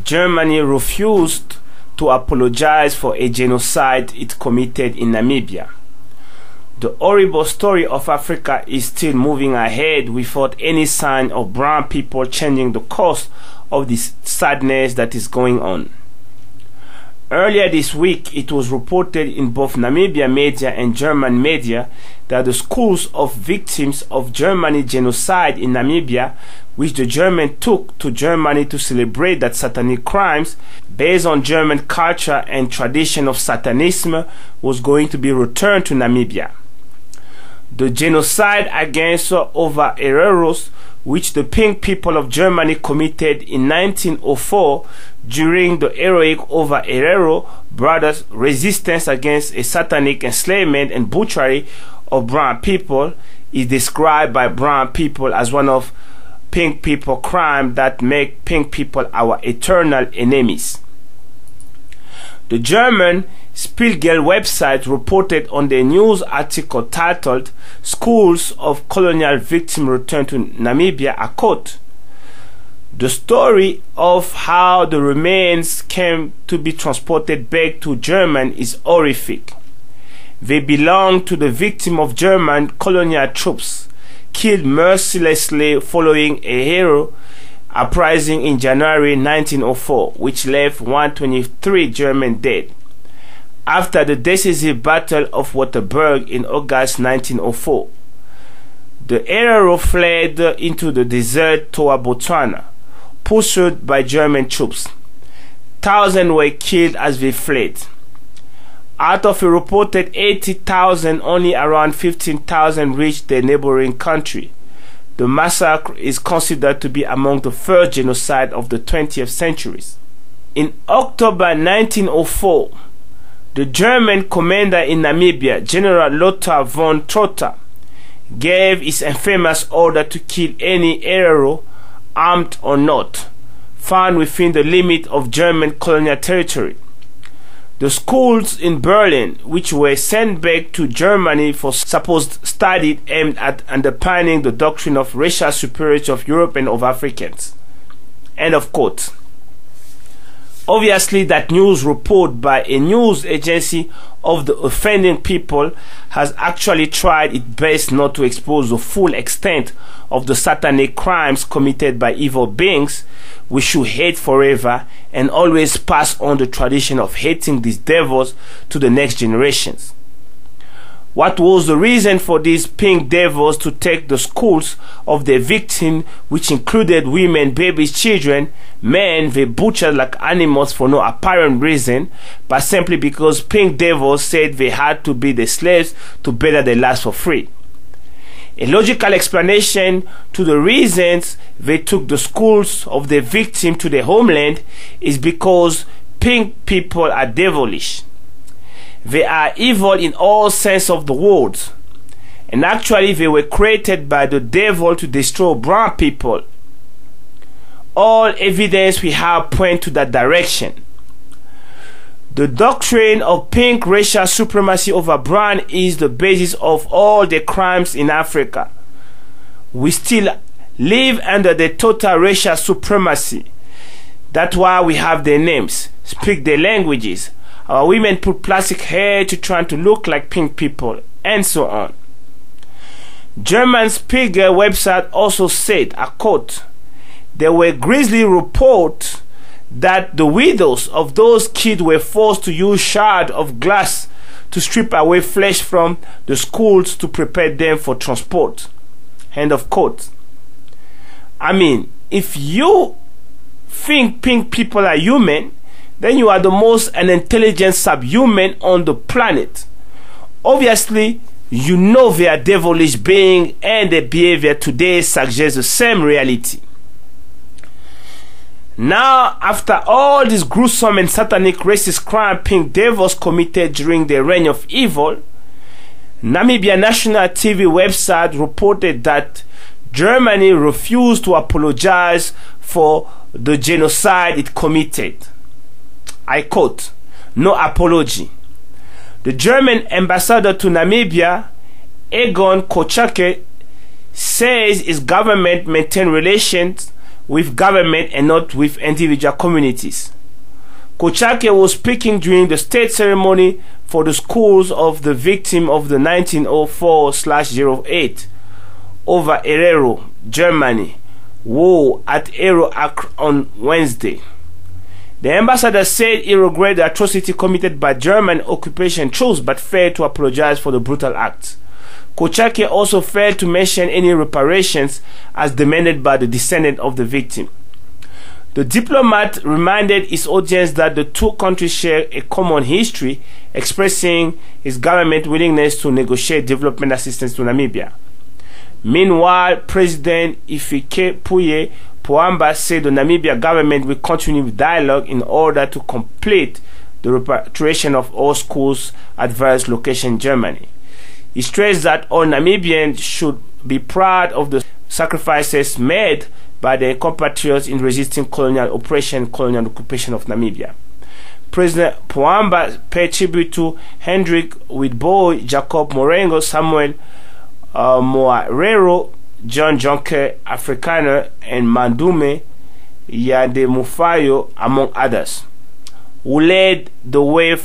Germany refused to apologize for a genocide it committed in Namibia. The horrible story of Africa is still moving ahead without any sign of brown people changing the course of this sadness that is going on. Earlier this week, it was reported in both Namibian media and German media that the schools of victims of Germany genocide in Namibia, which the Germans took to Germany to celebrate that satanic crimes based on German culture and tradition of Satanism, was going to be returned to Namibia. The genocide against over Hereros, which the pink people of Germany committed in 1904 during the heroic over Herero brothers' resistance against a satanic enslavement and butchery of brown people, is described by brown people as one of pink people crime that make pink people our eternal enemies. The German Spiegel website reported on the news article titled "Schools of Colonial Victims Return to Namibia," a quote, "The story of how the remains came to be transported back to Germany is horrific. They belong to the victim of German colonial troops killed mercilessly following a hero uprising in January 1904, which left 123 Germans dead. After the decisive Battle of Waterberg in August 1904, the Herero fled into the desert toward Botswana, pursued by German troops. Thousands were killed as they fled. Out of a reported 80,000, only around 15,000 reached the neighboring country. The massacre is considered to be among the first genocide of the 20th century. In October 1904, the German commander in Namibia, General Lothar von Trotha, gave his infamous order to kill any Herero, armed or not, found within the limit of German colonial territory. The schools in Berlin, which were sent back to Germany for supposed study aimed at underpinning the doctrine of racial superiority of Europe and of Africans. End of quote. Obviously, that news report by a news agency of the offending people has actually tried its best not to expose the full extent of the satanic crimes committed by evil beings we should hate forever, and always pass on the tradition of hating these devils to the next generations. What was the reason for these pink devils to take the schools of their victims, which included women, babies, children, men they butchered like animals for no apparent reason, but simply because pink devils said they had to be the slaves to better their lives for free? A logical explanation to the reasons they took the schools of their victim to their homeland is because pink people are devilish. They are evil in all sense of the word, and actually they were created by the devil to destroy brown people. All evidence we have point to that direction. The doctrine of pink racial supremacy over brown is the basis of all the crimes in Africa. We still live under the total racial supremacy. That's why we have their names, speak their languages. Our women put plastic hair to try to look like pink people, and so on. German Spiegel website also said, I quote, "There were grisly reports that the widows of those kids were forced to use shards of glass to strip away flesh from the schools to prepare them for transport." End of quote. I mean, if you think pink people are human, then you are the most unintelligent subhuman on the planet. Obviously, you know they are devilish beings, and their behavior today suggests the same reality. Now, after all these gruesome and satanic racist crime pink devils committed during their reign of evil, Namibia National TV website reported that Germany refused to apologize for the genocide it committed. I quote, "No apology." The German ambassador to Namibia, Egon Kochake, says his government maintained relations with government and not with individual communities. Kochake was speaking during the state ceremony for the schools of the victim of the 1904/08 over Herero, Germany, war at Ero on Wednesday. The ambassador said he regretted the atrocity committed by German occupation troops but failed to apologize for the brutal act. Kochake also failed to mention any reparations as demanded by the descendant of the victim. The diplomat reminded his audience that the two countries share a common history, expressing his government's willingness to negotiate development assistance to Namibia. Meanwhile, President Hifikepunye Pohamba said the Namibia government will continue with dialogue in order to complete the repatriation of all schools at various locations in Germany. He stressed that all Namibians should be proud of the sacrifices made by their compatriots in resisting colonial oppression and colonial occupation of Namibia. President Pohamba paid tribute to Hendrik Witbooi, Jacob Morengo, Samuel Moarero, John Jonker Afrikaner, and Mandume Yademufayo, among others, who led the way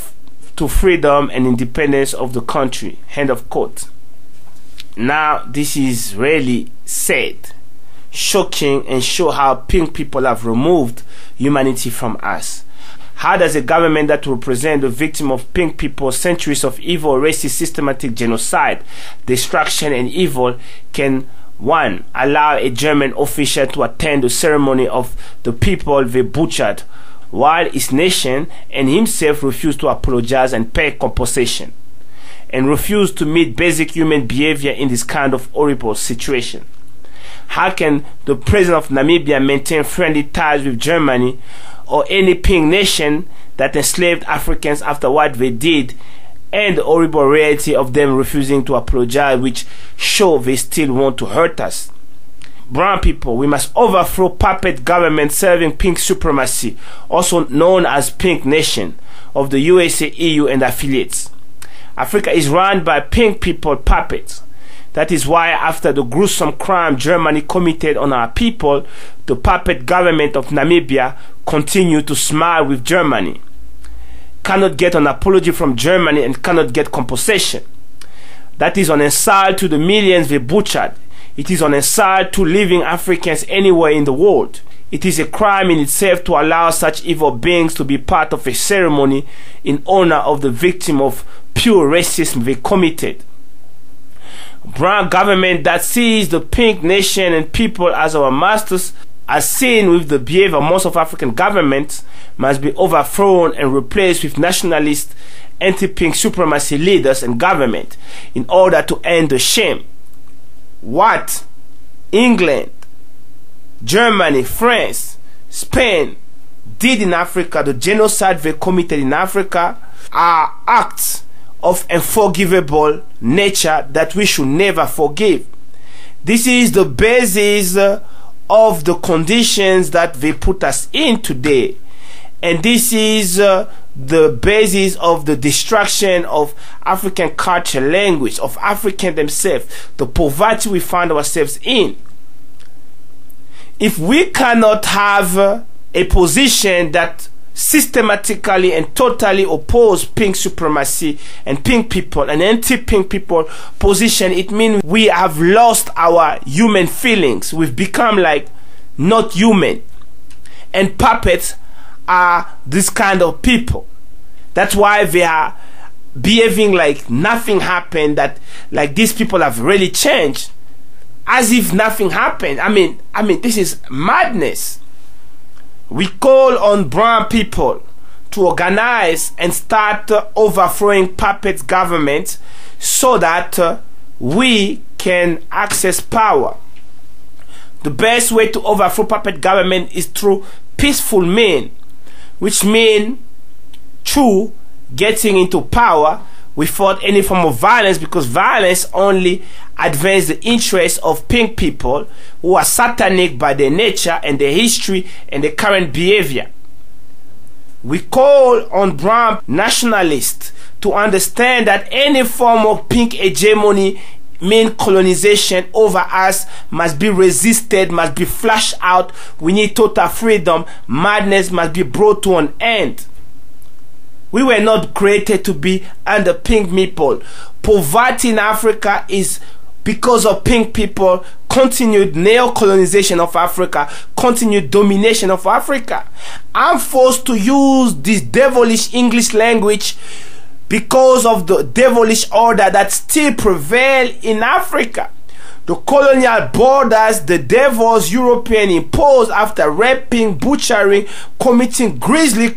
to freedom and independence of the country. End of quote. Now, this is really sad, shocking, and show how pink people have removed humanity from us. How does a government that represents the victim of pink people, centuries of evil, racist, systematic genocide, destruction, and evil can, one, allow a German official to attend the ceremony of the people they butchered, while his nation and himself refuse to apologize and pay compensation, and refuse to meet basic human behavior in this kind of horrible situation? How can the president of Namibia maintain friendly ties with Germany or any pink nation that enslaved Africans after what they did, and the horrible reality of them refusing to apologize, which show they still want to hurt us? Brown people, we must overthrow puppet government serving pink supremacy, also known as Pink Nation, of the USA, EU, and affiliates. Africa is run by pink people puppets. That is why, after the gruesome crime Germany committed on our people, the puppet government of Namibia continued to smile with Germany, cannot get an apology from Germany, and cannot get compensation. That is an insult to the millions they butchered. It is an insult to living Africans anywhere in the world. It is a crime in itself to allow such evil beings to be part of a ceremony in honor of the victim of pure racism they committed. Brown government that sees the pink nation and people as our masters, as seen with the behavior of most of African governments, must be overthrown and replaced with nationalist, anti-pink supremacy leaders and government in order to end the shame. What England, Germany, France, Spain did in Africa, the genocide they committed in Africa, are acts of unforgivable nature that we should never forgive. This is the basis of the conditions that they put us in today, and this is the basis of the destruction of African culture, language, of African themselves, the poverty we find ourselves in. If we cannot have a position that systematically and totally oppose pink supremacy and pink people and anti-pink people position, it means we have lost our human feelings. We've become like not human, and puppets are this kind of people. That's why they are behaving like nothing happened, that like these people have really changed, as if nothing happened. I mean this is madness. We call on brown people to organize and start overthrowing puppet governments so that we can access power. The best way to overthrow puppet government is through peaceful means, which mean through getting into power without any form of violence, because violence only advances the interests of pink people who are satanic by their nature and their history and their current behavior. We call on brown nationalists to understand that any form of pink hegemony mean colonization over us must be resisted, must be flushed out. We need total freedom. Madness must be brought to an end. We were not created to be under pink people. Poverty in Africa is because of pink people, continued neo-colonization of Africa, continued domination of Africa. I'm forced to use this devilish English language because of the devilish order that still prevails in Africa. The colonial borders the devils European imposed after raping, butchering, committing grisly,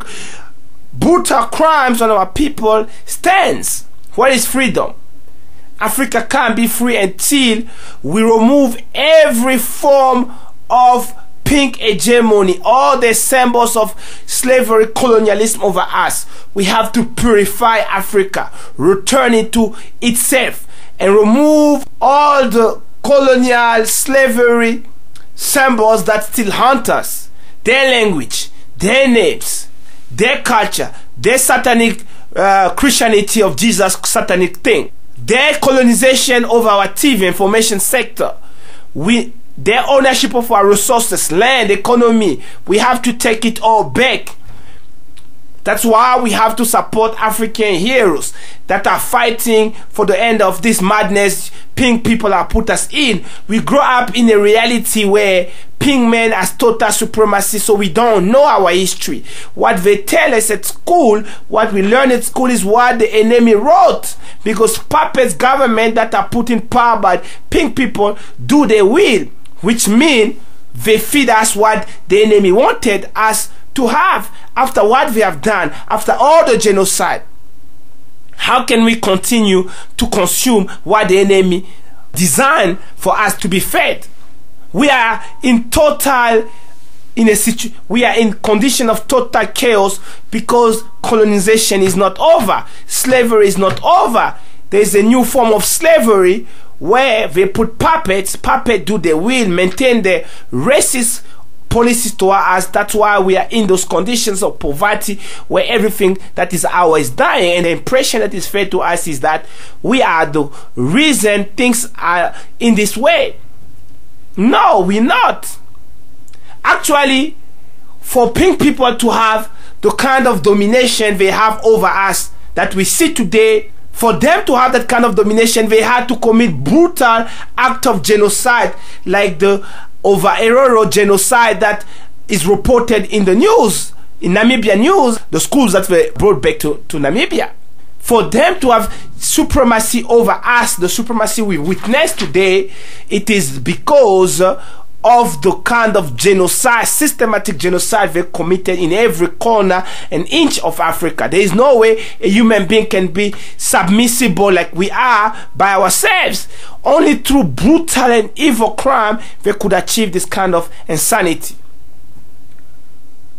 brutal crimes on our people stands. What is freedom? Africa can't be free until we remove every form of pink hegemony, all the symbols of slavery, colonialism over us. We have to purify Africa, return it to itself, and remove all the colonial slavery symbols that still haunt us. Their language, their names, their culture, their satanic Christianity of Jesus satanic thing. Their colonization over our TV information sector, their ownership of our resources, land, economy, we have to take it all back. That's why we have to support African heroes that are fighting for the end of this madness pink people have put us in. We grow up in a reality where pink men has total supremacy, so we don't know our history. What they tell us at school, what we learn at school is what the enemy wrote, because puppets government that are put in power by pink people do their will, which means they feed us what the enemy wanted us to have after what we have done, after all the genocide. How can we continue to consume what the enemy designed for us to be fed? We are in we are in condition of total chaos because colonization is not over. Slavery is not over. There is a new form of slavery where they put puppets do their will, maintain their racist policies toward us. That's why we are in those conditions of poverty where everything that is ours is dying, and the impression that is fed to us is that we are the reason things are in this way. No, we're not. Actually, for pink people to have the kind of domination they have over us that we see today, for them to have that kind of domination, they had to commit brutal act of genocide like the Over-Eroro genocide that is reported in the news, in Namibia news, the schools that were brought back to Namibia. For them to have supremacy over us, the supremacy we witness today, it is because of the kind of genocide, systematic genocide they committed in every corner and inch of Africa. There is no way a human being can be submissible like we are by ourselves. Only through brutal and evil crime they could achieve this kind of insanity.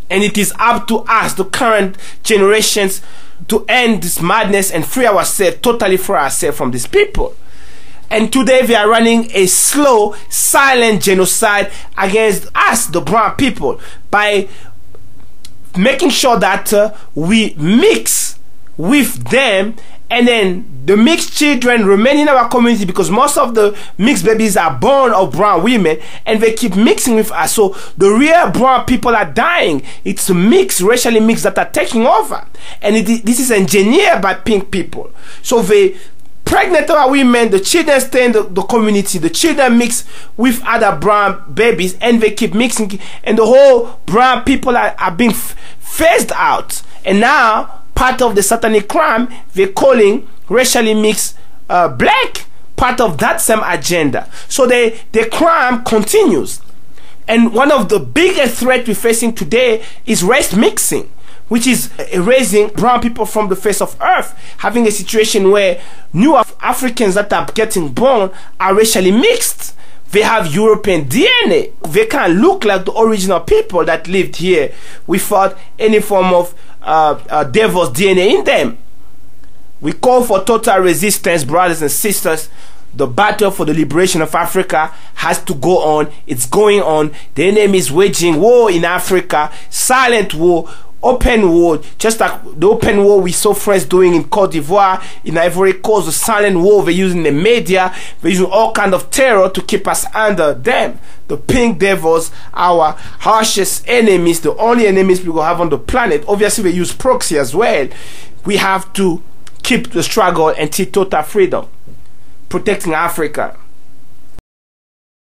And it is up to us, the current generations, to end this madness and free ourselves, totally free ourselves from these people. And today they are running a slow, silent genocide against us, the brown people, by making sure that we mix with them, and then the mixed children remain in our community, because most of the mixed babies are born of brown women, and they keep mixing with us. So the real brown people are dying. It's mixed, racially mixed, that are taking over, and this is engineered by pink people. So they pregnant our women, the children stay in the community, the children mix with other brown babies, and they keep mixing, and the whole brown people are being phased out. And now part of the satanic crime they're calling racially mixed black, part of that same agenda. So the crime continues. And one of the biggest threats we're facing today is race mixing, which is erasing brown people from the face of earth, having a situation where new Africans that are getting born are racially mixed. They have European DNA. They can't look like the original people that lived here without any form of devil's DNA in them. We call for total resistance, brothers and sisters. The battle for the liberation of Africa has to go on. It's going on. The enemy is waging war in Africa, silent war. open war, just like the open war we saw friends doing in Cote d'Ivoire, in Ivory Coast, the silent war. They're using the media, they're using all kind of terror to keep us under them. The pink devils, our harshest enemies, the only enemies we will have on the planet. Obviously they use proxy as well. We have to keep the struggle and see total freedom, protecting Africa.